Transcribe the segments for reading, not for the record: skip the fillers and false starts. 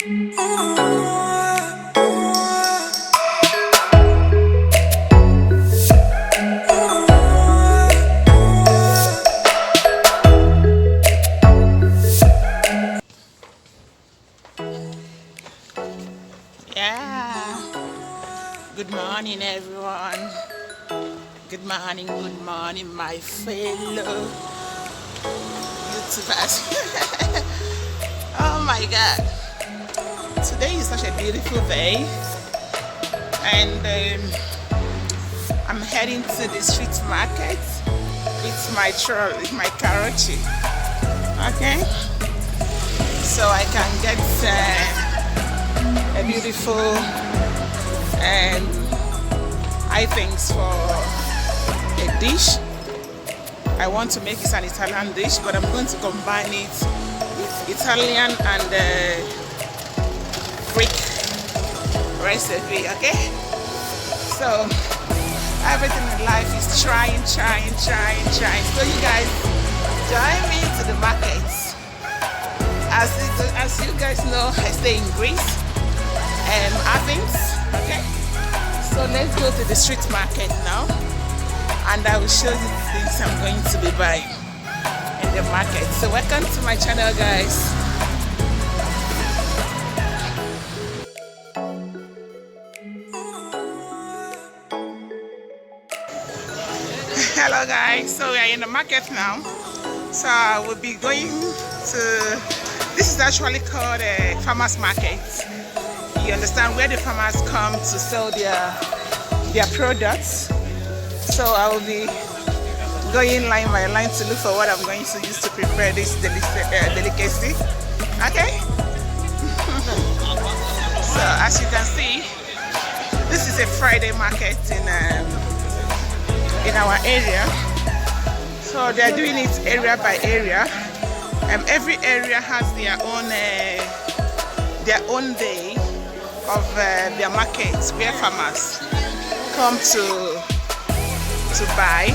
Yeah. Good morning, everyone. Good morning, my fellow YouTubers. Oh my God. Today is such a beautiful day, and I'm heading to the street market with my karochi. Okay, so I can get a beautiful items for a dish. I want to make it an Italian dish, but I'm going to combine it with Italian and Greek recipe. Okay, so everything in life is trying. So you guys join me to the markets. As you guys know, I stay in Greece and Athens. Okay, so let's go to the street market now, and I will show you the things I'm going to be buying in the market. So welcome to my channel, guys. Hello guys, so we are in the market now. So I will be going to, this is actually called a farmers market. You understand, where the farmers come to sell their products. So I will be going line by line to look for what I'm going to use to prepare this delicacy. Okay. So as you can see, this is a Friday market in our area. So they are doing it area by area. Every area has their own day of their markets where farmers come to buy.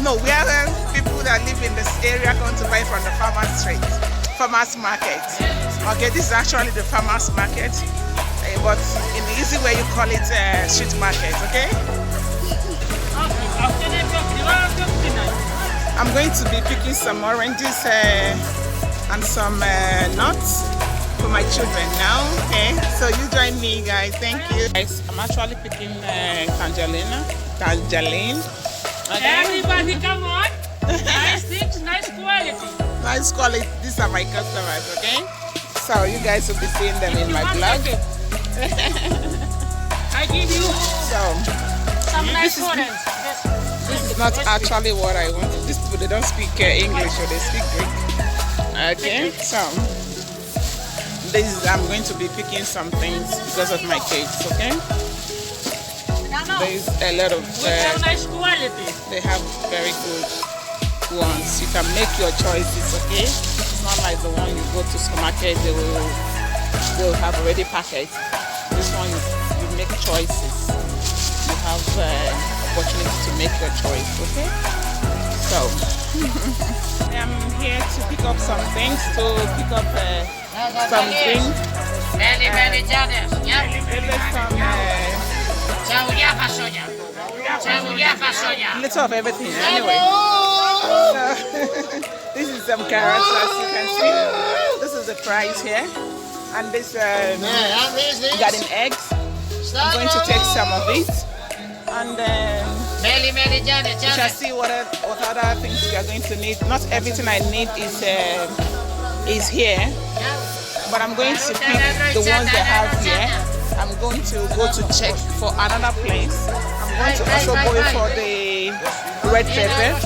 No, where people that live in this area come to buy from the farmers market. Okay, this is actually the farmers market, but in the easy way you call it street market. Okay. I'm going to be picking some oranges and some nuts for my children now. Okay, so you join me, guys. Thank you. Guys, I'm actually picking tangerine. Okay. Everybody, come on. Nice things, nice quality. Nice quality. These are my customers. Okay, so you guys will be seeing them in my vlog. I give you some nice orange. This is not actually what I want. These people, they don't speak English, or they speak Greek. Okay, so I'm going to be picking some things because of my kids. Okay, there's a lot of nice quality. They have very good ones. You can make your choices. Okay, it's not like the one you go to supermarket, they'll have already packaged. This one you make choices. You have opportunity to make your choice. Okay, so I'm here to pick up some things, to pick up some drinks. Little of everything anyway. So, this is some carrots, as you can see. This is the price here, and this garden eggs. I'm going to take some of it, and we shall see what other things we are going to need. Not everything I need is here, but I'm going to pick the ones they have here. I'm going to go to check for another place. I'm going to also go for the red pepper.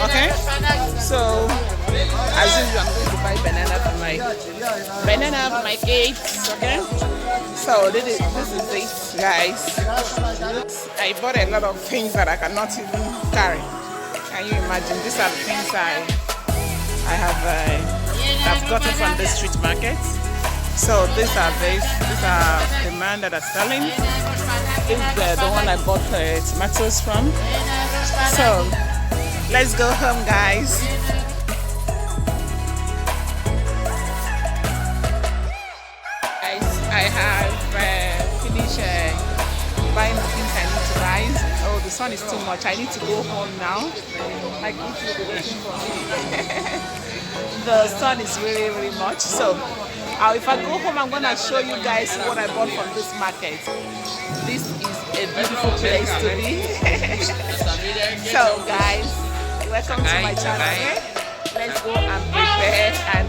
Okay, so as usual, I'm going to buy banana for my cakes. Okay, so this is it, guys. I bought a lot of things that I cannot even carry. Can you imagine? These are the things I've gotten from the street market. So these are the man that are selling. This is the one I bought tomatoes from. So let's go home, guys. I have finished buying the things I need to buy. Oh, the sun is too much. I need to go home now. My kids will be waiting for me. The sun is really, really much. So if I go home, I'm gonna show you guys what I bought from this market. This is a beautiful place to be. So guys, welcome to my channel. Let's go and prepare and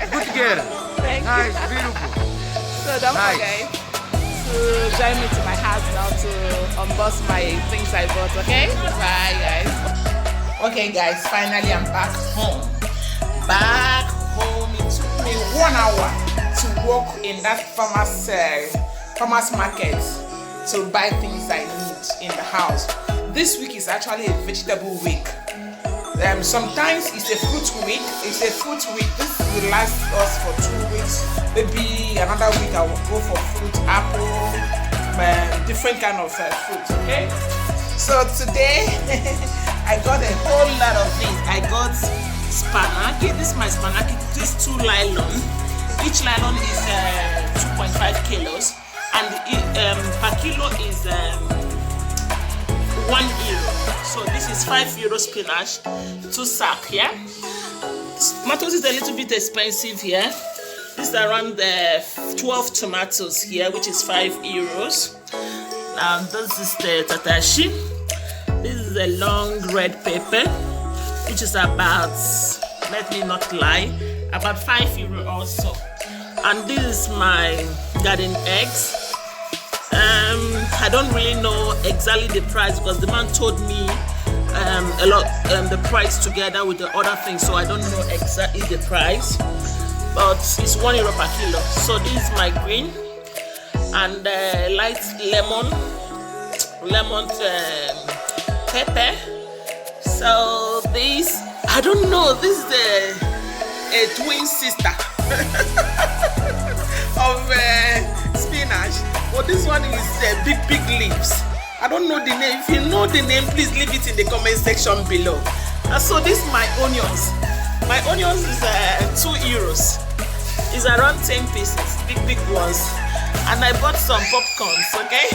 put together. Thank nice, you. beautiful. So don't forget to join me to my house now to unbox my things I bought, okay? Bye guys. Okay guys, finally I'm back home. It took me 1 hour to walk in that farmer's market to buy things I need in the house. This week is actually a vegetable week. Sometimes it's a fruit week. This will last us for 2 weeks. Maybe another week I will go for fruit, apple, different kind of fruit. Okay. So today I got a whole lot of things. I got spanaki. This is my spanaki. This 2 nylon. Each nylon is 2.5 kilos, and per kilo is 1 euro. So this is 5 euro spinach, 2 sack here. Tomatoes is a little bit expensive here. This is around 12 tomatoes here, which is 5 euros. Now this is the tatashi. This is a long red pepper, which is about, let me not lie, about 5 euro also. And this is my garden eggs. I don't really know exactly the price because the man told me the price together with the other things, so I don't know exactly the price, but it's 1 euro per kilo. So this is my green and light lemon pepper. So this, I don't know, this is a twin sister of spinach. But this one is big leaves. I don't know the name. If you know the name, please leave it in the comment section below. So this is my onions. My onions is 2 euros. It's around 10 pieces, big ones. And I bought some popcorns, okay?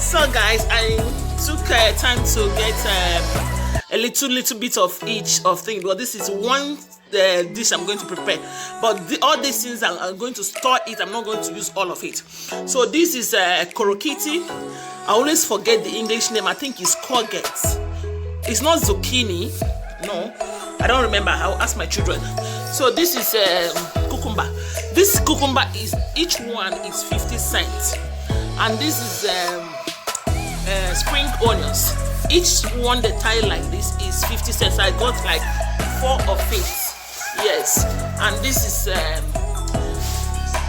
So guys, I took time to get a little bit of each of things. But this is one dish I'm going to prepare, but all these things I'm going to store it. I'm not going to use all of it. So this is korokiti. I always forget the English name. I think it's courgette. It's not zucchini. No, I don't remember. I'll ask my children. So this is cucumber. This cucumber is, each one is 50 cents, and this is spring onions. Each one the tie like this is 50 cents. I got like 4 of it. Yes, and this is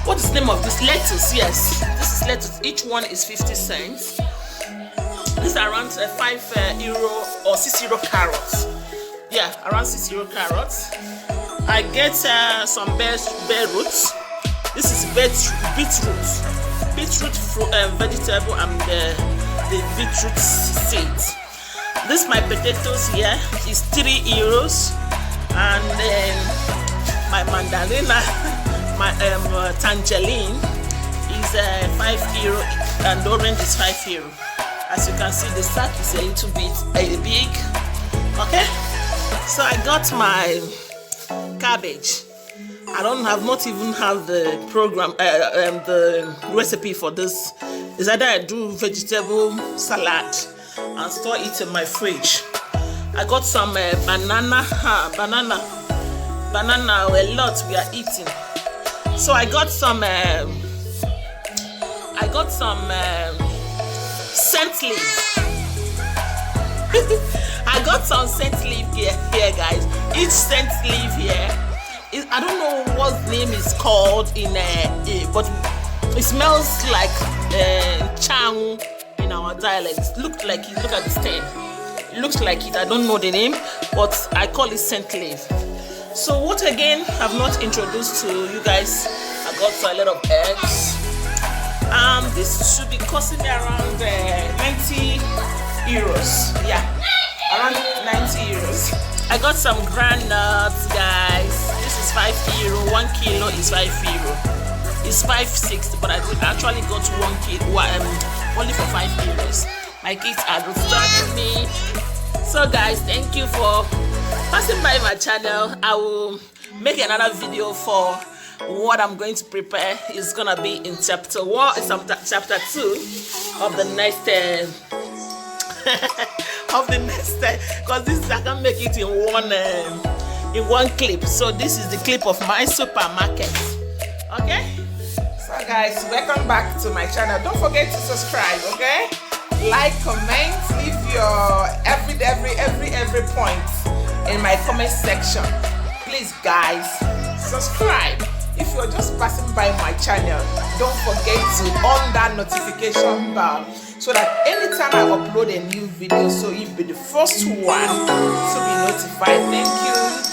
what is the name of this? Lettuce. Yes, this is lettuce. Each one is 50 cents. This is around 5 euro or 6 euro carrots. Yeah, around 6 euro carrots. I get some bear roots. This is beetroot vegetable and the beetroot seeds. This my potatoes here is 3 euros. And then my mandarina, my tangerine is 5 euro, and the orange is 5 euro. As you can see, the sack is a little bit big. Okay, so I got my cabbage. I not even have the program, the recipe for this. It's either I do vegetable salad and store it in my fridge. I got some banana, a lot we are eating. So I got some scent leaf. I got some scent leaf here guys. Each scent leaf here, I don't know what the name is called but it smells like chang in our dialect. Look at the stem. It looks like it. I don't know the name, but I call it scent leaf. So what again I've not introduced to you guys, I got a lot of eggs. This should be costing me around 90 euros. Yeah, around 90 euros. I got some groundnuts, guys. This is 5 euro. 1 kilo is 5 euro. It's 560, but I actually got 1 kid, only for 5 euros. My kids are disturbing me. So guys, thank you for passing by my channel. I will make another video for what I'm going to prepare. Is gonna be in chapter 1, chapter 2 of the next because this I can make it in one clip. So this is the clip of my supermarket. Okay, so guys, welcome back to my channel. Don't forget to subscribe. Okay, like, comment, leave your every point in my comment section. Please guys, subscribe. If you're just passing by my channel, don't forget to on that notification bell so that anytime I upload a new video, so you'll be the first one to be notified. Thank you.